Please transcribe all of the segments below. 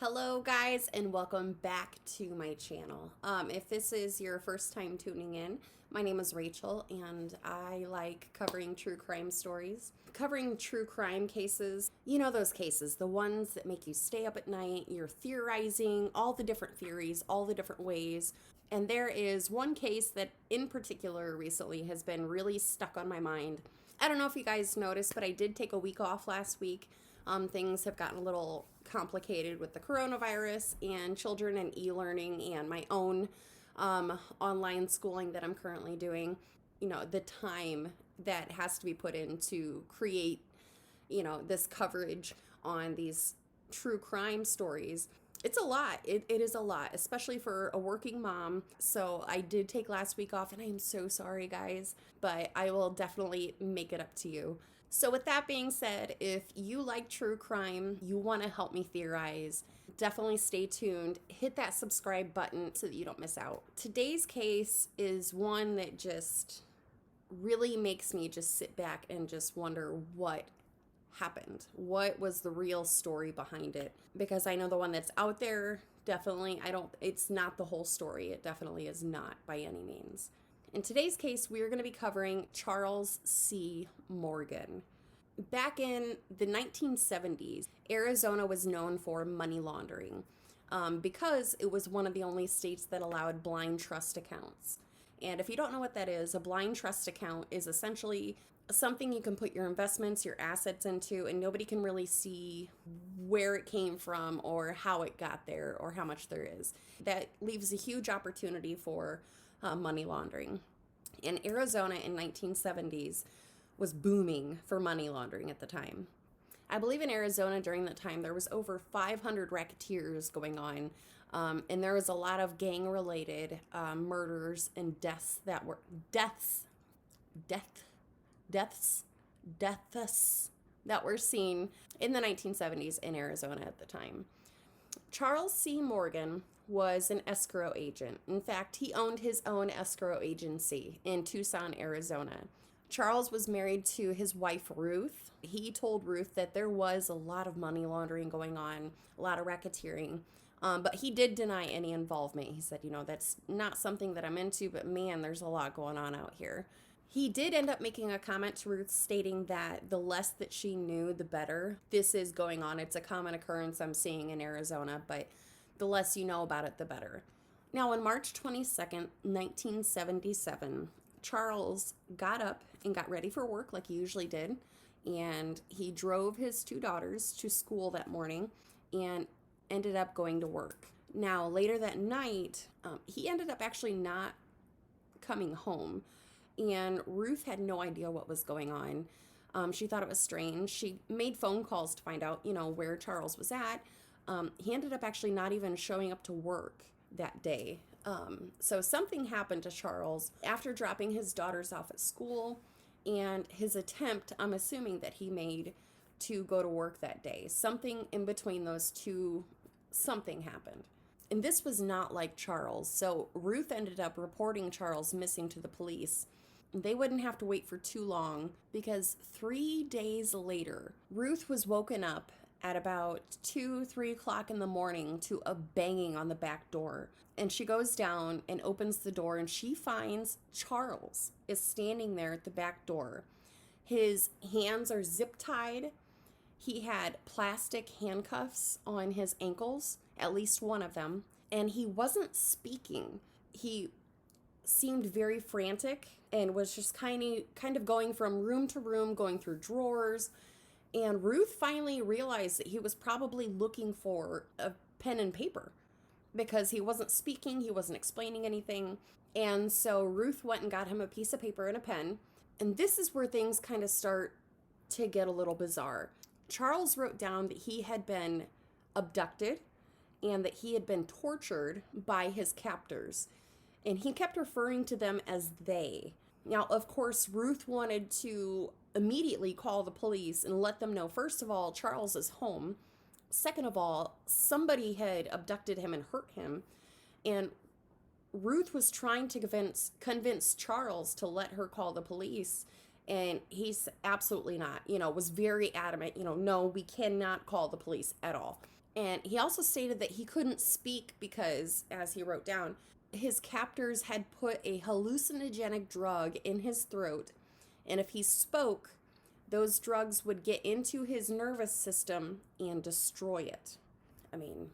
Hello guys and welcome back to my channel. If this is your first time tuning in, my name is Rachel and I like covering true crime stories. Covering true crime cases, you know those cases, the ones that make you stay up at night, you're theorizing, all the different theories, all the different ways. And there is one case that in particular recently has been really stuck on my mind. I don't know if you guys noticed, but I did take a week off last week. Things have gotten a little complicated with the coronavirus and children and e-learning and my own online schooling that I'm currently doing. You know, the time that has to be put in to create, this coverage on these true crime stories. It's a lot. It is a lot, especially for a working mom. So I did take last week off and I am so sorry, guys, but I will definitely make it up to you. So, with that being said, if you like true crime, you want to help me theorize, definitely stay tuned. Hit that subscribe button so that you don't miss out. Today's case is one that just really makes me just sit back and just wonder what happened. What was the real story behind it? Because I know the one that's out there, definitely, it's not the whole story. It definitely is not by any means. In today's case, we're going to be covering Charles C. Morgan. Back in the 1970s, Arizona was known for money laundering because it was one of the only states that allowed blind trust accounts. And if you don't know what that is, a blind trust account is essentially something you can put your investments, your assets into, and nobody can really see where it came from or how it got there or how much there is. That leaves a huge opportunity for money laundering. And Arizona in 1970s was booming for money laundering at the time. I believe in Arizona during that time there was over 500 racketeers going on, and there was a lot of gang-related murders and death, deaths, deaths that were seen in the 1970s in Arizona at the time. Charles C. Morgan was an escrow agent. In fact, he owned his own escrow agency in Tucson, Arizona. Charles was married to his wife, Ruth. He told Ruth that there was a lot of money laundering going on, a lot of racketeering, but he did deny any involvement. He said, that's not something that I'm into, but man, there's a lot going on out here. He did end up making a comment to Ruth stating that the less that she knew, the better. This is going on. It's a common occurrence I'm seeing in Arizona, but the less you know about it, the better. Now, on March 22nd, 1977, Charles got up and got ready for work like he usually did, and he drove his two daughters to school that morning and ended up going to work. Now, later that night, he ended up actually not coming home, and Ruth had no idea what was going on. She thought it was strange. She made phone calls to find out, where Charles was at. He ended up actually not even showing up to work that day. So something happened to Charles after dropping his daughters off at school and his attempt, I'm assuming, that he made to go to work that day. Something in between those two, something happened. And this was not like Charles. So Ruth ended up reporting Charles missing to the police. They wouldn't have to wait for too long because 3 days later, Ruth was woken up at about 2, 3 o'clock in the morning to a banging on the back door. And she goes down and opens the door and she finds Charles is standing there at the back door. His hands are zip tied. He had plastic handcuffs on his ankles, at least one of them, and he wasn't speaking. He seemed very frantic and was just kind of going from room to room, going through drawers. And Ruth finally realized that he was probably looking for a pen and paper because he wasn't speaking, he wasn't explaining anything. And so Ruth went and got him a piece of paper and a pen. And this is where things kind of start to get a little bizarre. Charles wrote down that he had been abducted and that he had been tortured by his captors. And he kept referring to them as they. Now, of course, Ruth wanted to immediately call the police and let them know, first of all, Charles is home. Second of all, somebody had abducted him and hurt him. And Ruth was trying to convince Charles to let her call the police. And he's absolutely not, was very adamant, no, we cannot call the police at all. And he also stated that he couldn't speak because, as he wrote down, his captors had put a hallucinogenic drug in his throat, and if he spoke, those drugs would get into his nervous system and destroy it. I mean,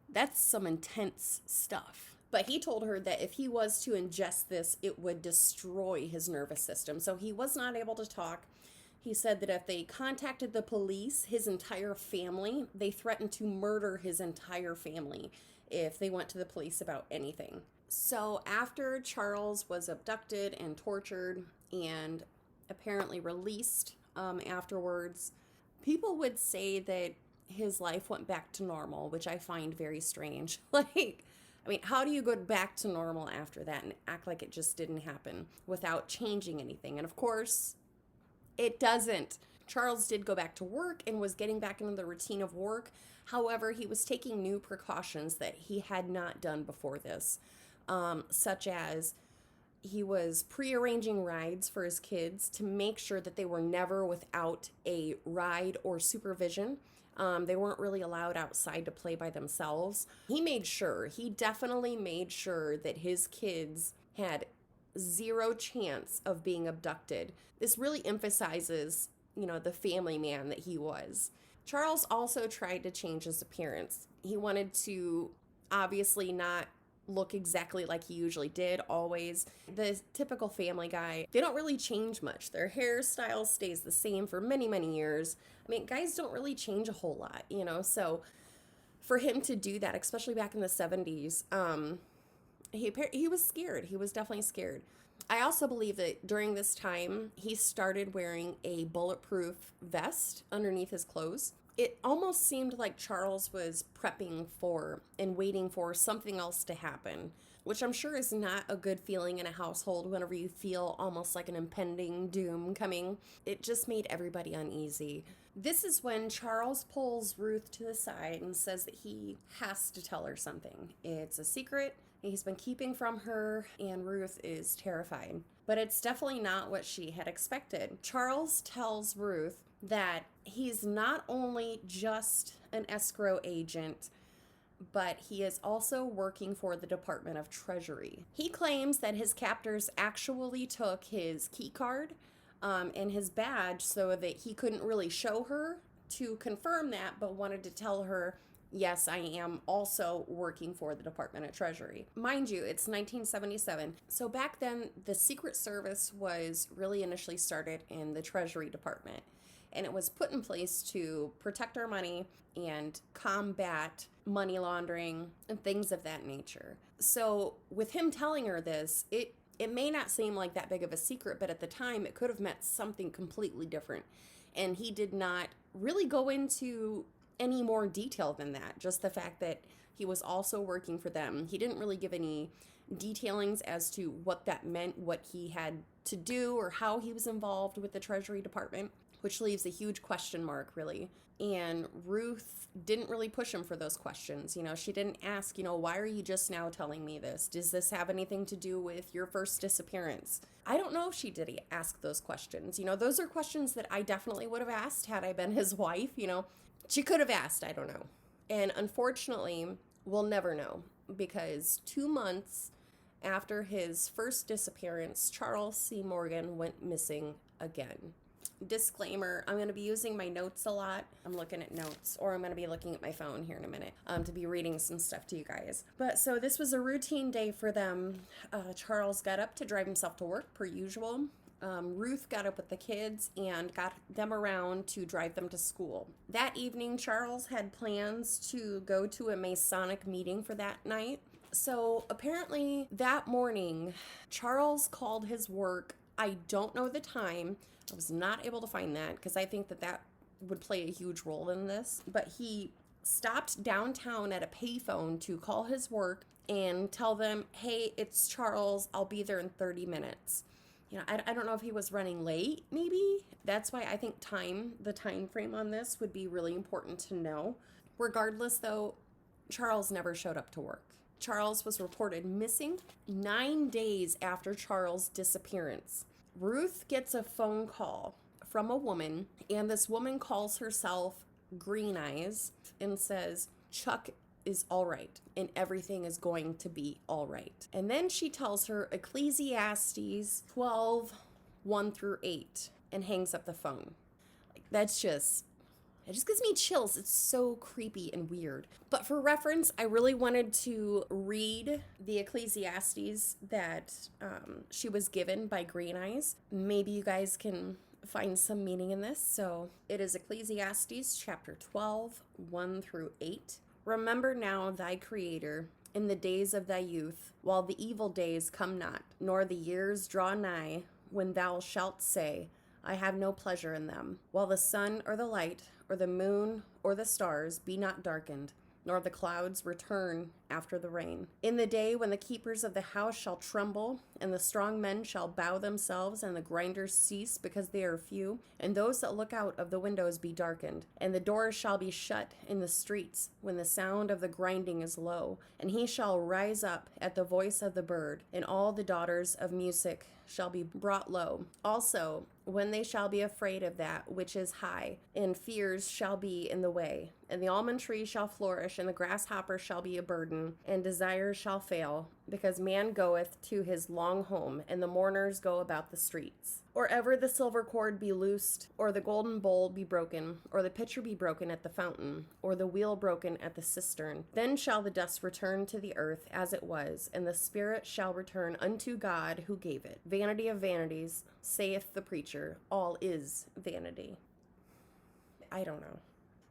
that's some intense stuff. But he told her that if he was to ingest this, it would destroy his nervous system. So he was not able to talk. He said that if they contacted the police, his entire family, they threatened to murder his entire family if they went to the police about anything. So after Charles was abducted and tortured and apparently released afterwards, people would say that his life went back to normal, which I find very strange. Like, I mean, how do you go back to normal after that and act like it just didn't happen without changing anything? And of course, it doesn't. Charles did go back to work and was getting back into the routine of work. However, he was taking new precautions that he had not done before this, such as he was prearranging rides for his kids to make sure that they were never without a ride or supervision. They weren't really allowed outside to play by themselves. He definitely made sure that his kids had zero chance of being abducted. This really emphasizes, the family man that he was. Charles also tried to change his appearance. He wanted to obviously not look exactly like he usually did always. The typical family guy, they don't really change much. Their hairstyle stays the same for many, many years. I mean, guys don't really change a whole lot, so for him to do that, especially back in the 70s, he was scared. He was definitely scared. I also believe that during this time, he started wearing a bulletproof vest underneath his clothes. It almost seemed like Charles was prepping for and waiting for something else to happen, which I'm sure is not a good feeling in a household whenever you feel almost like an impending doom coming. It just made everybody uneasy. This is when Charles pulls Ruth to the side and says that he has to tell her something. It's a secret he's been keeping from her, and Ruth is terrified. But it's definitely not what she had expected. Charles tells Ruth that he's not only just an escrow agent, but he is also working for the Department of Treasury. He claims that his captors actually took his key card and his badge so that he couldn't really show her to confirm that, but wanted to tell her, yes, I am also working for the Department of Treasury. Mind you, it's 1977. So back then, the Secret Service was really initially started in the Treasury Department. And it was put in place to protect our money and combat money laundering and things of that nature. So with him telling her this, it may not seem like that big of a secret, but at the time it could have meant something completely different. And he did not really go into any more detail than that. Just the fact that he was also working for them. He didn't really give any detailings as to what that meant, what he had to do, or how he was involved with the Treasury Department, which leaves a huge question mark, really. And Ruth didn't really push him for those questions. She didn't ask, why are you just now telling me this? Does this have anything to do with your first disappearance? I don't know if she did ask those questions. Those are questions that I definitely would have asked had I been his wife. She could have asked, I don't know. And unfortunately, we'll never know, because 2 months after his first disappearance, Charles C. Morgan went missing again. Disclaimer, I'm going to be using my notes a lot. I'm looking at notes, or I'm going to be looking at my phone here in a minute to be reading some stuff to you guys. But so this was a routine day for them. Charles got up to drive himself to work per usual. Ruth got up with the kids and got them around to drive them to school. That evening, Charles had plans to go to a Masonic meeting for that night. So apparently that morning, Charles called his work. I don't know the time. I was not able to find that because I think that would play a huge role in this. But he stopped downtown at a payphone to call his work and tell them, hey, it's Charles. I'll be there in 30 minutes. I don't know if he was running late, maybe. That's why I think the time frame on this would be really important to know. Regardless, though, Charles never showed up to work. Charles was reported missing 9 days after Charles' disappearance. Ruth gets a phone call from a woman, and this woman calls herself Green Eyes and says, Chuck is all right and everything is going to be all right. And then she tells her Ecclesiastes 12:1-8 and hangs up the phone. That's just, it just gives me chills. It's so creepy and weird. But for reference, I really wanted to read the Ecclesiastes that she was given by Green Eyes. Maybe you guys can find some meaning in this. So it is Ecclesiastes chapter 12:1-8. Remember now thy Creator in the days of thy youth, while the evil days come not, nor the years draw nigh, when thou shalt say, I have no pleasure in them, while the sun or the light, or the moon, or the stars be not darkened, nor the clouds return after the rain. In the day when the keepers of the house shall tremble, and the strong men shall bow themselves, and the grinders cease because they are few, and those that look out of the windows be darkened, and the doors shall be shut in the streets, when the sound of the grinding is low, and he shall rise up at the voice of the bird, and all the daughters of music shall be brought low. Also, when they shall be afraid of that which is high, and fears shall be in the way, and the almond tree shall flourish, and the grasshopper shall be a burden, and desires shall fail, because man goeth to his long home, and the mourners go about the streets. Or ever the silver cord be loosed, or the golden bowl be broken, or the pitcher be broken at the fountain, or the wheel broken at the cistern, then shall the dust return to the earth as it was, and the spirit shall return unto God who gave it. Vanity of vanities, saith the preacher, all is vanity. I don't know.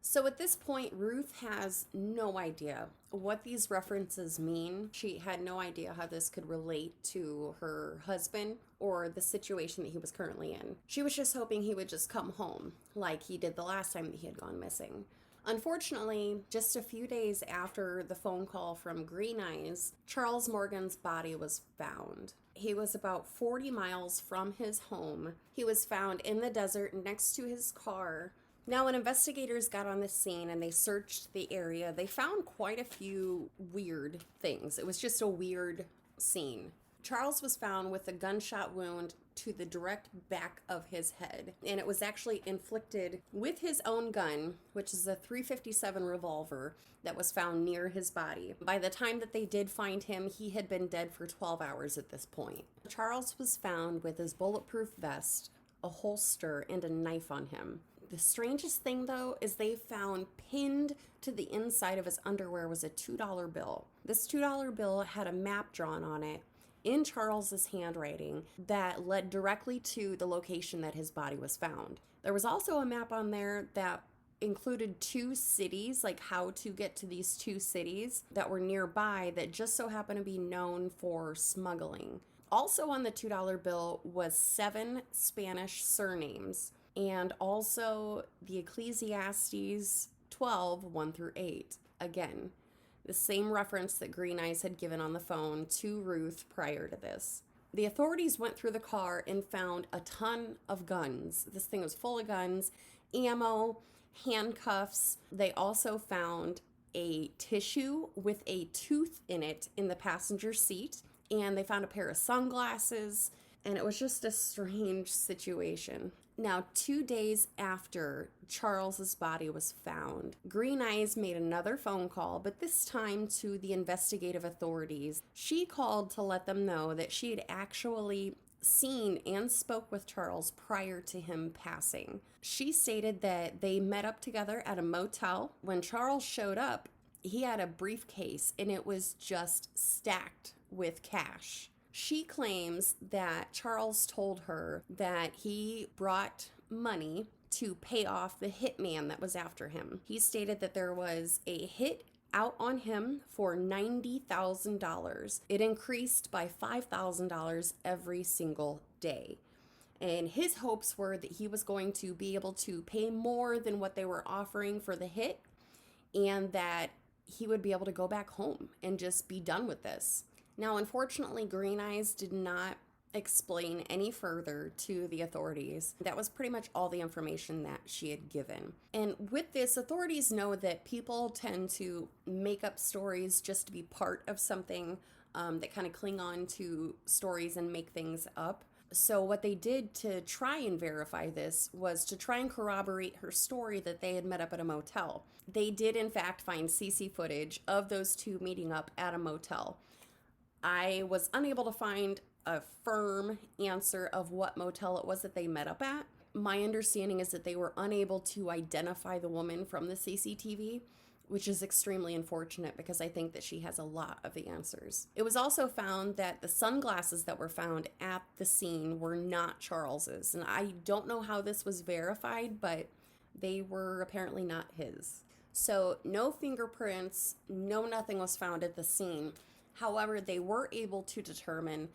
So at this point, Ruth has no idea what these references mean. She had no idea how this could relate to her husband or the situation that he was currently in. She was just hoping he would just come home like he did the last time that he had gone missing. Unfortunately, just a few days after the phone call from Green Eyes, Charles Morgan's body was found. He was about 40 miles from his home. He was found in the desert next to his car. Now, when investigators got on the scene and they searched the area, they found quite a few weird things. It was just a weird scene. Charles was found with a gunshot wound to the direct back of his head, and it was actually inflicted with his own gun, which is a .357 revolver that was found near his body. By the time that they did find him, he had been dead for 12 hours at this point. Charles was found with his bulletproof vest, a holster, and a knife on him. The strangest thing, though, is they found pinned to the inside of his underwear was a $2 bill. This $2 bill had a map drawn on it in Charles's handwriting that led directly to the location that his body was found. There was also a map on there that included two cities, like how to get to these two cities that were nearby that just so happened to be known for smuggling. Also on the $2 bill was 7 Spanish surnames, and also the Ecclesiastes 12:1-8. Again, the same reference that Green Eyes had given on the phone to Ruth prior to this. The authorities went through the car and found a ton of guns. This thing was full of guns, ammo, handcuffs. They also found a tissue with a tooth in it in the passenger seat, and they found a pair of sunglasses, and it was just a strange situation. Now, 2 days after Charles's body was found, Green Eyes made another phone call, but this time to the investigative authorities. She called to let them know that she had actually seen and spoke with Charles prior to him passing. She stated that they met up together at a motel. When Charles showed up, he had a briefcase and it was just stacked with cash. She claims that Charles told her that he brought money to pay off the hitman that was after him. He stated that there was a hit out on him for $90,000. It increased by $5,000 every single day. And his hopes were that he was going to be able to pay more than what they were offering for the hit, and that he would be able to go back home and just be done with this. Now, unfortunately, Green Eyes did not explain any further to the authorities. That was pretty much all the information that she had given. And with this, authorities know that people tend to make up stories just to be part of something, that kind of cling on to stories and make things up. So what they did to try and verify this was to try and corroborate her story that they had met up at a motel. They did in fact find CC footage of those two meeting up at a motel. I was unable to find a firm answer of what motel it was that they met up at. My understanding is that they were unable to identify the woman from the CCTV, which is extremely unfortunate because I think that she has a lot of the answers. It was also found that the sunglasses that were found at the scene were not Charles's, and I don't know how this was verified, but they were apparently not his. So no fingerprints, no nothing was found at the scene. However, they were able to determine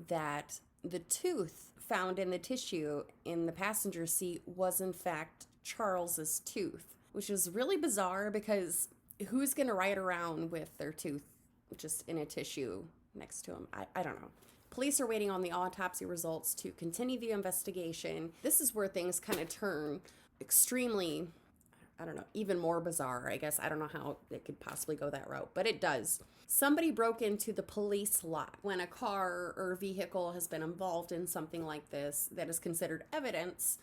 that the tooth found in the tissue in the passenger seat was in fact Charles's tooth, which is really bizarre because who's going to ride around with their tooth just in a tissue next to him? I don't know. Police are waiting on the autopsy results to continue the investigation. This is where things kind of turn extremely, I don't know, even more bizarre, I guess. I don't know how it could possibly go that route, but it does. Somebody broke into the police lot. When a car or vehicle has been involved in something like this that is considered evidence,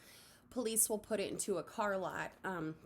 police will put it into a car lot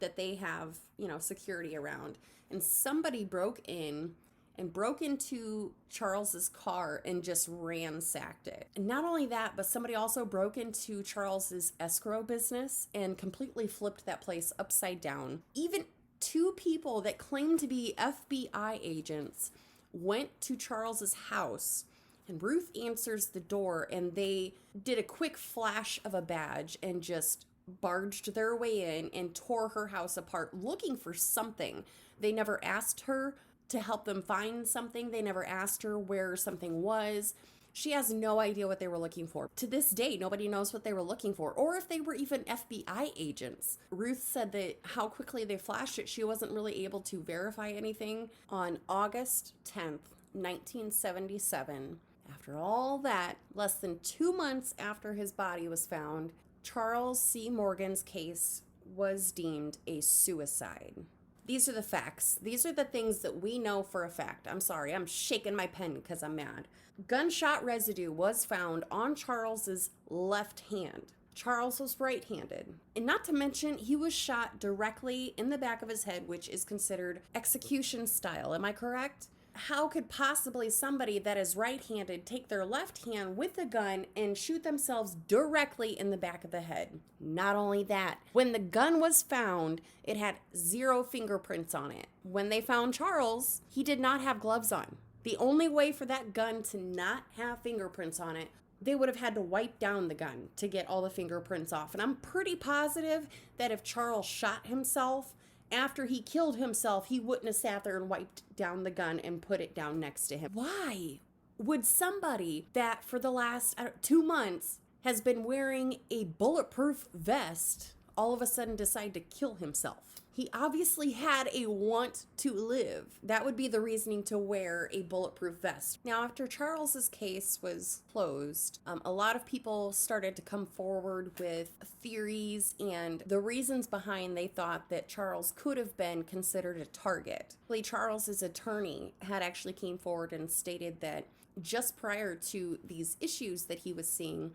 that they have, security around. And somebody broke into Charles's car and just ransacked it. And not only that, but somebody also broke into Charles's escrow business and completely flipped that place upside down. Even two people that claimed to be FBI agents went to Charles's house, and Ruth answers the door, and they did a quick flash of a badge and just barged their way in and tore her house apart looking for something. They never asked her to help them find something. They never asked her where something was. She has no idea what they were looking for. To this day, nobody knows what they were looking for or if they were even FBI agents. Ruth said that how quickly they flashed it, she wasn't really able to verify anything. On August 10th, 1977, after all that, less than 2 months after his body was found, Charles C. Morgan's case was deemed a suicide. These are the facts. These are the things that we know for a fact. I'm sorry, I'm shaking my pen because I'm mad. Gunshot residue was found on Charles's left hand. Charles was right-handed. And not to mention, he was shot directly in the back of his head, which is considered execution style. Am I correct? How could possibly somebody that is right-handed take their left hand with a gun and shoot themselves directly in the back of the head? Not only that, when the gun was found, it had 0 fingerprints on it. When they found Charles, he did not have gloves on. The only way for that gun to not have fingerprints on it, they would have had to wipe down the gun to get all the fingerprints off. And I'm pretty positive that if Charles shot himself, after he killed himself, he wouldn't have sat there and wiped down the gun and put it down next to him. Why would somebody that for the last 2 months has been wearing a bulletproof vest all of a sudden decide to kill himself? He obviously had a want to live. That would be the reasoning to wear a bulletproof vest. Now, after Charles's case was closed, a lot of people started to come forward with theories and the reasons behind they thought that Charles could have been considered a target. Charles's attorney had actually came forward and stated that just prior to these issues that he was seeing,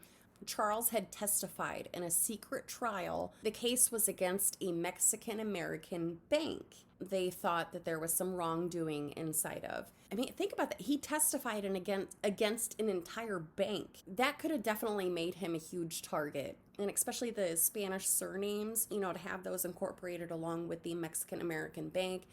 Charles had testified in a secret trial. The case was against a Mexican-American bank. They thought that there was some wrongdoing inside of. I mean, think about that. He testified against an entire bank. That could have definitely made him a huge target. And especially the Spanish surnames, to have those incorporated along with the Mexican-American bank.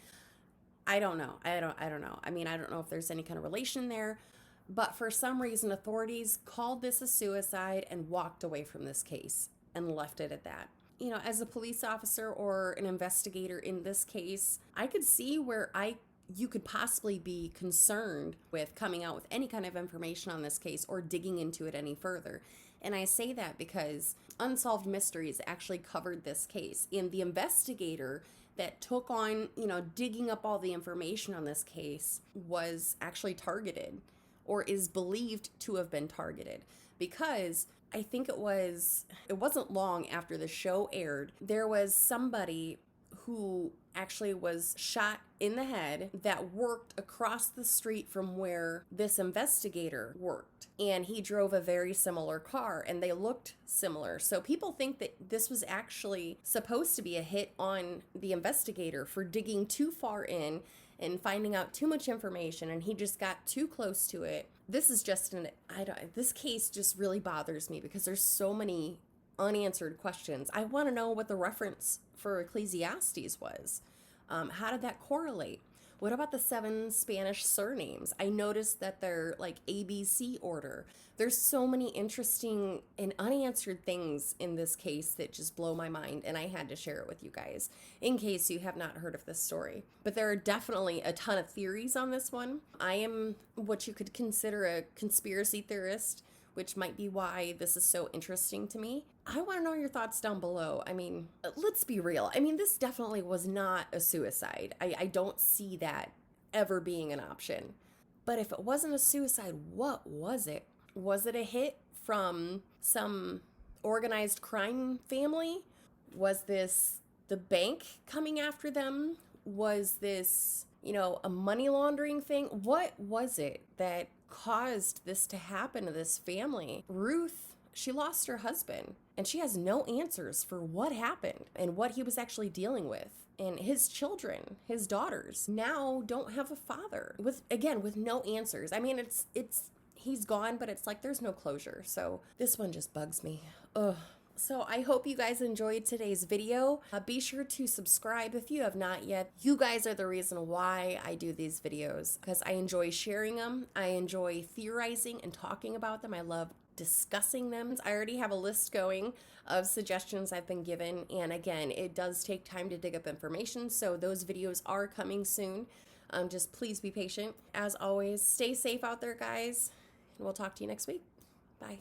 I don't know. I don't know. I mean, I don't know if there's any kind of relation there. But for some reason, authorities called this a suicide and walked away from this case and left it at that. As a police officer or an investigator in this case, I could see where you could possibly be concerned with coming out with any kind of information on this case or digging into it any further. And I say that because Unsolved Mysteries actually covered this case. And the investigator that took on, digging up all the information on this case was actually targeted, or is believed to have been targeted, because I think it wasn't long after the show aired, there was somebody who actually was shot in the head that worked across the street from where this investigator worked. And he drove a very similar car and they looked similar. So people think that this was actually supposed to be a hit on the investigator for digging too far in and finding out too much information, and he just got too close to it. This is just this case just really bothers me because there's so many unanswered questions. I want to know what the reference for Ecclesiastes was. How did that correlate? What about the 7 Spanish surnames? I noticed that they're like ABC order. There's so many interesting and unanswered things in this case that just blow my mind, and I had to share it with you guys in case you have not heard of this story. But there are definitely a ton of theories on this one. I am what you could consider a conspiracy theorist, which might be why this is so interesting to me. I want to know your thoughts down below. I mean, let's be real. I mean, this definitely was not a suicide. I don't see that ever being an option. But if it wasn't a suicide, what was it? Was it a hit from some organized crime family? Was this the bank coming after them? Was this, a money laundering thing? What was it that caused this to happen to this family? Ruth, she lost her husband and she has no answers for what happened and what he was actually dealing with. And his children, his daughters, now don't have a father with no answers. I mean, it's he's gone, but it's like there's no closure. So this one just bugs me. Ugh. So I hope you guys enjoyed today's video. Be sure to subscribe if you have not yet. You guys are the reason why I do these videos, because I enjoy sharing them. I enjoy theorizing and talking about them. I love discussing them. I already have a list going of suggestions I've been given. And again, it does take time to dig up information. So those videos are coming soon. Just please be patient. As always, stay safe out there, guys. And we'll talk to you next week. Bye.